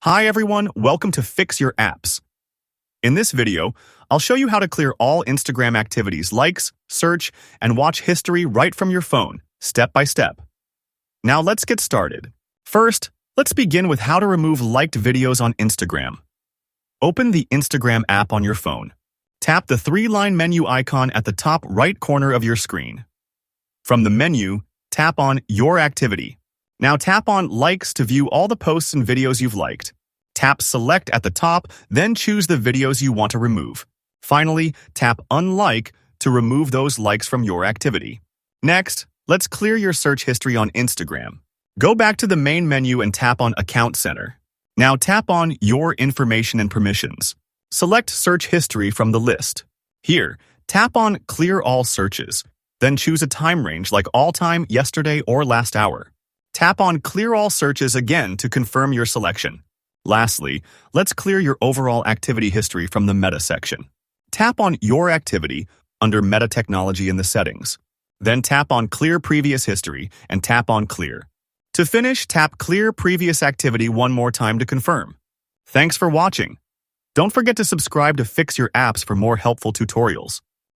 Hi everyone, welcome to Fix Your Apps. In this video, I'll show you how to clear all Instagram activities, likes, search, and watch history right from your phone, step by step. Now let's get started. First, let's begin with how to remove liked videos on Instagram. Open the Instagram app on your phone. Tap the three-line menu icon at the top right corner of your screen. From the menu, tap on Your Activity. Now tap on Likes to view all the posts and videos you've liked. Tap Select at the top, then choose the videos you want to remove. Finally, tap Unlike to remove those likes from your activity. Next, let's clear your search history on Instagram. Go back to the main menu and tap on Account Center. Now tap on Your Information and Permissions. Select Search History from the list. Here, tap on Clear All Searches. Then choose a time range like all time, yesterday, or last hour. Tap on Clear All Searches again to confirm your selection. Lastly, let's clear your overall activity history from the Meta section. Tap on Your Activity under Meta Technology in the settings. Then tap on Clear Previous History and tap on Clear. To finish, tap Clear Previous Activity one more time to confirm. Thanks for watching. Don't forget to subscribe to Fix Your Apps for more helpful tutorials.